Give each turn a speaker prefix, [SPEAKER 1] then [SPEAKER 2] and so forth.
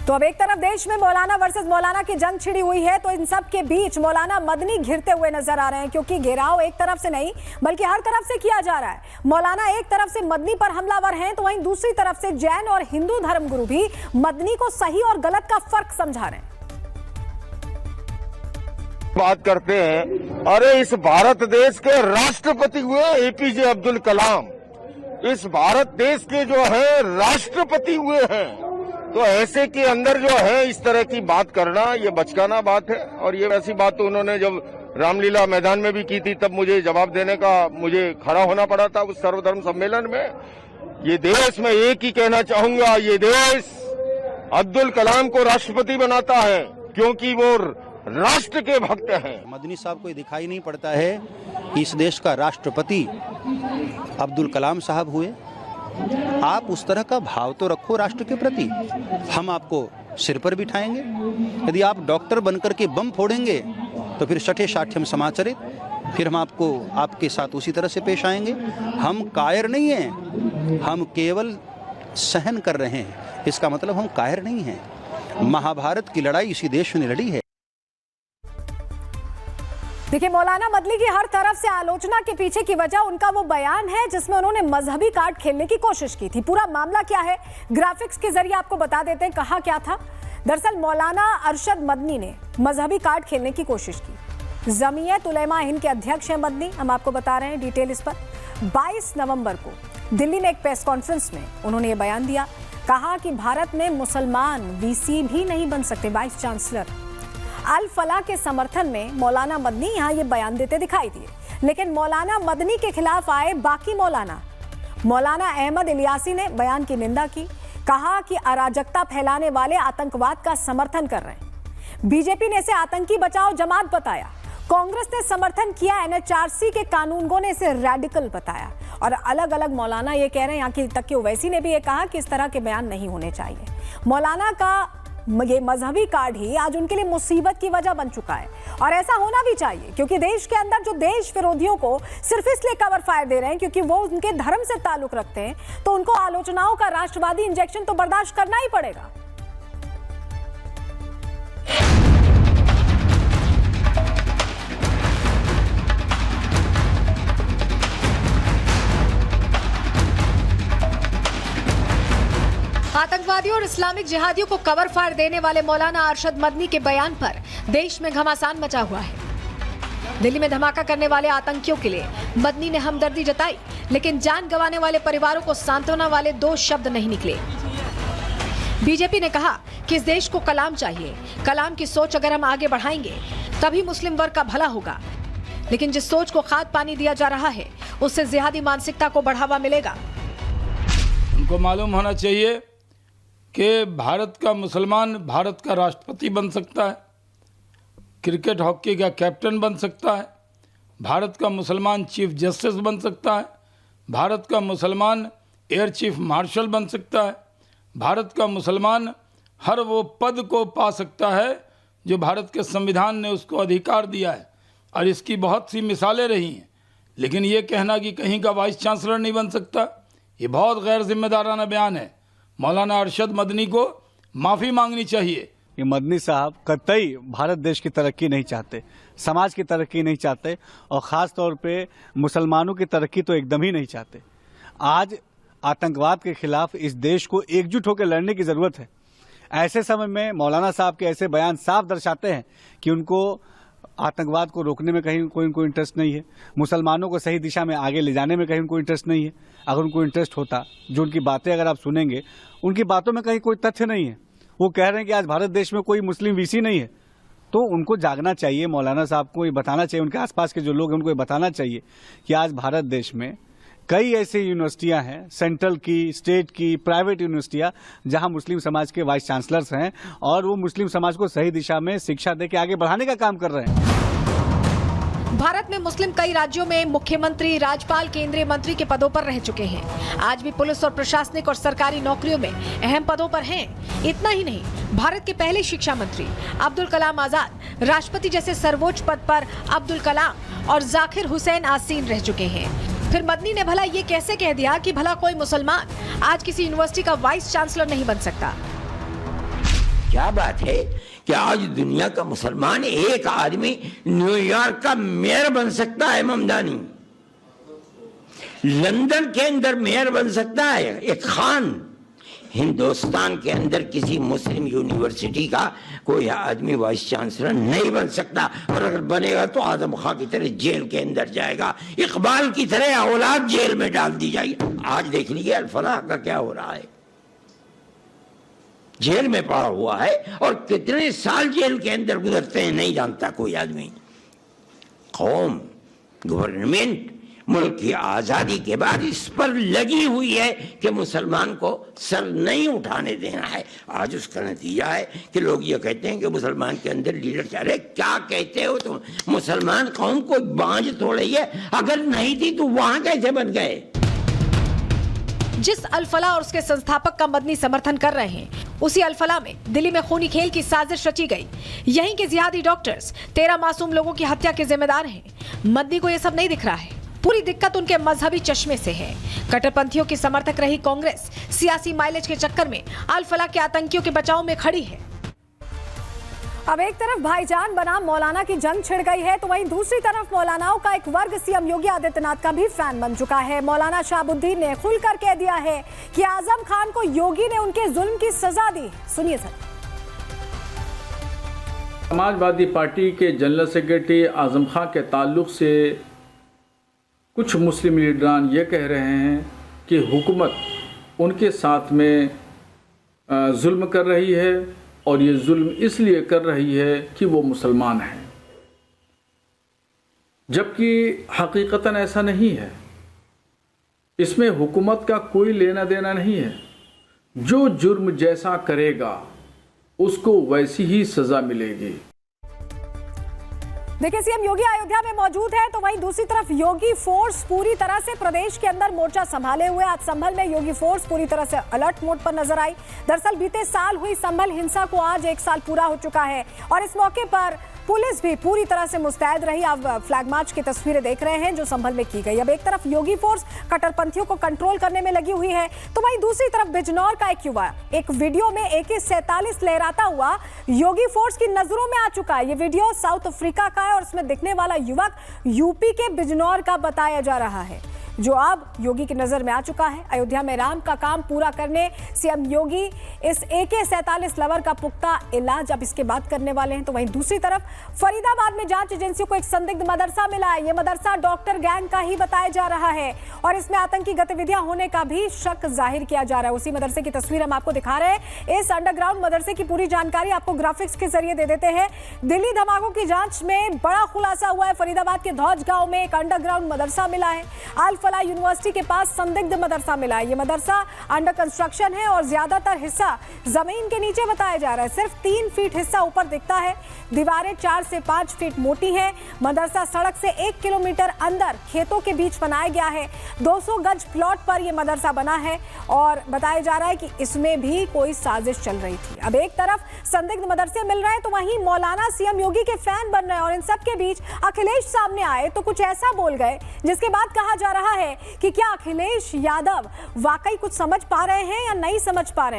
[SPEAKER 1] तो अब एक तरफ देश में मौलाना वर्सेस मौलाना की जंग छिड़ी हुई है, तो इन सब के बीच मौलाना मदनी घिरते हुए नजर आ रहे हैं, क्योंकि घेराव एक तरफ से नहीं बल्कि हर तरफ से किया जा रहा है। मौलाना एक तरफ से मदनी पर हमलावर हैं, तो वहीं दूसरी तरफ से जैन और हिंदू धर्मगुरु भी मदनी को सही और गलत का फर्क समझा रहे हैं।
[SPEAKER 2] बात करते हैं, अरे इस भारत देश के राष्ट्रपति हुए एपीजे अब्दुल कलाम, इस भारत देश के जो है राष्ट्रपति हुए हैं, तो ऐसे के अंदर जो है इस तरह की बात करना ये बचकाना बात है। और ये वैसी बात तो उन्होंने जब रामलीला मैदान में भी की थी, तब मुझे जवाब देने का मुझे खड़ा होना पड़ा था उस सर्वधर्म सम्मेलन में। ये देश में एक ही कहना चाहूंगा, ये देश अब्दुल कलाम को राष्ट्रपति बनाता है क्योंकि वो राष्ट्र के भक्त हैं।
[SPEAKER 3] मदनी साहब को दिखाई नहीं पड़ता है कि इस देश का राष्ट्रपति अब्दुल कलाम साहब हुए। आप उस तरह का भाव तो रखो राष्ट्र के प्रति। हम आपको सिर पर बिठाएंगे। यदि आप डॉक्टर बनकर के बम फोड़ेंगे तो फिर शठे शाठ्यम समाचरित, फिर हम आपको आपके साथ उसी तरह से पेश आएंगे। हम कायर नहीं हैं, हम केवल सहन कर रहे हैं। इसका मतलब हम कायर नहीं हैं। महाभारत की लड़ाई इसी देश ने लड़ी है।
[SPEAKER 1] देखिए, मौलाना मदनी की हर तरफ से आलोचना के पीछे की वजह उनका वो बयान है जिसमें उन्होंने मजहबी कार्ड खेलने की कोशिश की थी। पूरा मामला क्या है, ग्राफिक्स के जरिए आपको बता देते हैं। कहा क्या था, दरअसल मौलाना अरशद मदनी ने मजहबी कार्ड खेलने की कोशिश की। जमीयत उलेमा हिंद के अध्यक्ष हैं मदनी, हम आपको बता रहे हैं डिटेल इस पर। 22 नवंबर को दिल्ली में एक प्रेस कॉन्फ्रेंस में उन्होंने ये बयान दिया। कहा कि भारत में मुसलमान वीसी भी नहीं बन सकते। वाइस चांसलर अल फलाह के समर्थन में मौलाना मदनी यहाँ ये बयान देते दिखाई दिए। लेकिन मौलाना मदनी के खिलाफ आए बाकी मौलाना अहमद इलियासी ने बयान की निंदा की। कहा कि अराजकता फैलाने वाले आतंकवाद का समर्थन कर रहे हैं। बीजेपी ने इसे आतंकी बचाओ जमात बताया। कांग्रेस ने समर्थन किया एनएचआरसी के कानूनगो ने इसे रेडिकल बताया। और अलग अलग मौलाना ये कह रहे हैं, यहाँ की तक कि ओवैसी ने भी ये कहा कि इस तरह के बयान नहीं होने चाहिए। मौलाना का ये मजहबी कार्ड ही आज उनके लिए मुसीबत की वजह बन चुका है, और ऐसा होना भी चाहिए, क्योंकि देश के अंदर जो देश विरोधियों को सिर्फ इसलिए कवर फायर दे रहे हैं क्योंकि वो उनके धर्म से ताल्लुक रखते हैं, तो उनको आलोचनाओं का राष्ट्रवादी इंजेक्शन तो बर्दाश्त करना ही पड़ेगा। आतंकवादियों और इस्लामिक जिहादियों को कवर फायर देने वाले मौलाना अरशद मदनी के बयान पर देश में घमासान मचा हुआ है। दिल्ली में धमाका करने वाले आतंकियों के लिए मदनी ने हमदर्दी जताई, लेकिन जान गंवाने वाले परिवारों को सांत्वना वाले 2 शब्द नहीं निकले। बीजेपी ने कहा कि इस देश को कलाम चाहिए। कलाम की सोच अगर हम आगे बढ़ाएंगे तभी मुस्लिम वर्ग का भला होगा, लेकिन जिस सोच को खाद पानी दिया जा रहा है उससे जिहादी मानसिकता को बढ़ावा मिलेगा।
[SPEAKER 4] उनको मालूम होना चाहिए कि भारत का मुसलमान भारत का राष्ट्रपति बन सकता है, क्रिकेट हॉकी का कैप्टन बन सकता है, भारत का मुसलमान चीफ जस्टिस बन सकता है, भारत का मुसलमान एयर चीफ मार्शल बन सकता है, भारत का मुसलमान हर वो पद को पा सकता है जो भारत के संविधान ने उसको अधिकार दिया है। और इसकी बहुत सी मिसालें रही हैं। लेकिन ये कहना कि कहीं का वाइस चांसलर नहीं बन सकता, ये बहुत गैर जिम्मेदाराना बयान है। मौलाना अरशद मदनी को माफ़ी मांगनी चाहिए।
[SPEAKER 5] ये मदनी साहब कतई भारत देश की तरक्की नहीं चाहते, समाज की तरक्की नहीं चाहते, और ख़ास तौर पे मुसलमानों की तरक्की तो एकदम ही नहीं चाहते। आज आतंकवाद के खिलाफ इस देश को एकजुट होकर लड़ने की ज़रूरत है। ऐसे समय में मौलाना साहब के ऐसे बयान साफ दर्शाते हैं कि उनको आतंकवाद को रोकने में कहीं कोई उनको इंटरेस्ट नहीं है, मुसलमानों को सही दिशा में आगे ले जाने में कहीं उनको इंटरेस्ट नहीं है। अगर उनको इंटरेस्ट होता, जो उनकी बातें अगर आप सुनेंगे, उनकी बातों में कहीं कोई तथ्य नहीं है। वो कह रहे हैं कि आज भारत देश में कोई मुस्लिम वीसी नहीं है, तो उनको जागना चाहिए। मौलाना साहब को ये बताना चाहिए, उनके आसपास के जो लोग हैं उनको ये बताना चाहिए कि आज भारत देश में कई ऐसी यूनिवर्सिटियां हैं, सेंट्रल की, स्टेट की, प्राइवेट यूनिवर्सिटियां, जहां मुस्लिम समाज के वाइस चांसलर्स हैं और वो मुस्लिम समाज को सही दिशा में शिक्षा दे के आगे बढ़ाने का काम कर रहे हैं।
[SPEAKER 1] भारत में मुस्लिम कई राज्यों में मुख्यमंत्री, राज्यपाल, केंद्रीय मंत्री के पदों पर रह चुके हैं। आज भी पुलिस और प्रशासनिक और सरकारी नौकरियों में अहम पदों पर हैं। इतना ही नहीं, भारत के पहले शिक्षा मंत्री अब्दुल कलाम आजाद, राष्ट्रपति जैसे सर्वोच्च पद पर अब्दुल कलाम और जाकिर हुसैन आसीन रह चुके हैं। फिर मदनी ने भला ये कैसे कह दिया कि भला कोई मुसलमान आज किसी यूनिवर्सिटी का वाइस चांसलर नहीं बन सकता।
[SPEAKER 6] क्या बात है कि आज दुनिया का मुसलमान एक आदमी न्यूयॉर्क का मेयर बन सकता है, ममदानी लंदन के अंदर मेयर बन सकता है, एक खान हिंदुस्तान के अंदर किसी मुस्लिम यूनिवर्सिटी का कोई आदमी वाइस चांसलर नहीं बन सकता, और अगर बनेगा तो आजम खां की तरह जेल के अंदर जाएगा, इकबाल की तरह औलाद जेल में डाल दी जाएगी। आज देख लीजिए अल-फलाह का क्या हो रहा है, जेल में पड़ा हुआ है और कितने साल जेल के अंदर गुजरते हैं नहीं जानता कोई आदमी। कौम, गवर्नमेंट मुल्क की आजादी के बाद इस पर लगी हुई है कि मुसलमान को सर नहीं उठाने देना है। आज उसका नतीजा है कि लोग ये कहते हैं कि मुसलमान के अंदर लीडर चाह रहे। क्या कहते हो तुम? मुसलमान कौम को बांझ थोड़ी है, अगर नहीं थी तो वहां कैसे बन गए?
[SPEAKER 1] जिस अल-फलाह और उसके संस्थापक का मदनी समर्थन कर रहे हैं, उसी अल-फलाह में दिल्ली में खूनी खेल की साजिश रची गई। यहीं के जिहादी डॉक्टर्स 13 मासूम लोगों की हत्या के जिम्मेदार हैं। मदनी को यह सब नहीं दिख रहा है। पूरी दिक्कत उनके मजहबी चश्मे से है। कट्टरपंथियों की समर्थक रही कांग्रेस सियासी माइलेज के चक्कर में अल-फलाह के आतंकियों के बचाव में खड़ी है। अब एक तरफ भाईजान बनाम मौलाना की जंग छिड़ गई है, तो वहीं दूसरी तरफ मौलानाओं का एक वर्ग सीएम योगी आदित्यनाथ का भी फैन बन चुका है। मौलाना शहाबुद्दीन ने खुलकर कह दिया है कि आजम खान को योगी ने उनके जुल्म की सजा दी। सुनिए सर।
[SPEAKER 7] समाजवादी पार्टी के जनरल सेक्रेटरी आजम खान के ताल्लुक से कुछ मुस्लिम लीडरान ये कह रहे हैं कि हुकूमत उनके साथ में जुल्म कर रही है, और ये जुल्म इसलिए कर रही है कि वो मुसलमान हैं, जबकि हकीकतन ऐसा नहीं है। इसमें हुकूमत का कोई लेना देना नहीं है। जो जुर्म जैसा करेगा उसको वैसी ही सज़ा मिलेगी।
[SPEAKER 1] देखिए, सीएम योगी अयोध्या में मौजूद है, तो वहीं दूसरी तरफ योगी फोर्स पूरी तरह से प्रदेश के अंदर मोर्चा संभाले हुए। आज संभल में योगी फोर्स पूरी तरह से अलर्ट मोड पर नजर आई। दरअसल बीते साल हुई संभल हिंसा को आज 1 साल पूरा हो चुका है, और इस मौके पर पुलिस भी पूरी तरह से मुस्तैद रही। आप फ्लैग मार्च की तस्वीरें देख रहे हैं जो संभल में की गई। अब एक तरफ योगी फोर्स कट्टरपंथियों को कंट्रोल करने में लगी हुई है, तो वहीं दूसरी तरफ बिजनौर का एक युवा एक वीडियो में AK-47 लहराता हुआ योगी फोर्स की नजरों में आ चुका है। ये वीडियो साउथ अफ्रीका का है और इसमें दिखने वाला युवक यूपी के बिजनौर का बताया जा रहा है, जो अब योगी की नजर में आ चुका है। अयोध्या में राम का काम पूरा करने सीएम योगी इस AK-47 लवर का पुख्ता इलाज अब इसके बाद करने वाले हैं। तो वहीं दूसरी तरफ फरीदाबाद में जांच एजेंसियों को एक संदिग्ध मदरसा मिला है। यह मदरसा डॉक्टर गैंग का ही बताया जा रहा है, और इसमें आतंकी गतिविधियां होने का भी शक जाहिर किया जा रहा है। उसी मदरसे की तस्वीर हम आपको दिखा रहे हैं। इस अंडरग्राउंड मदरसे की पूरी जानकारी आपको ग्राफिक्स के जरिए दे देते हैं। दिल्ली धमाकों की जांच में बड़ा खुलासा हुआ है। फरीदाबाद के धौज गांव में एक अंडरग्राउंड मदरसा मिला है। अल-फलाह यूनिवर्सिटी के पास संदिग्ध मदरसा मिला है। ये मदरसा अंडर कंस्ट्रक्शन है और ज्यादातर हिस्सा जमीन के नीचे बताया जा रहा है। सिर्फ 3 फीट हिस्सा ऊपर दिखता है। दीवारें 4 से 5 फीट मोटी हैं। मदरसा सड़क से 1 किलोमीटर अंदर खेतों के बीच बनाया गया है। 200 गज प्लॉट पर यह मदरसा बना है, और बताया जा रहा है कि इसमें भी कोई साजिश चल रही थी। अब एक तरफ संदिग्ध मदरसे मिल रहे हैं, तो वहीं मौलाना सीएम योगी के फैन बन रहे हैं, और इन सब के बीच अखिलेश सामने आए तो कुछ ऐसा बोल गए जिसके बाद कहा जा रहा है कि क्या अखिलेश यादव वाकई कुछ समझ पा रहे हैं या नहीं समझ पा रहे हैं।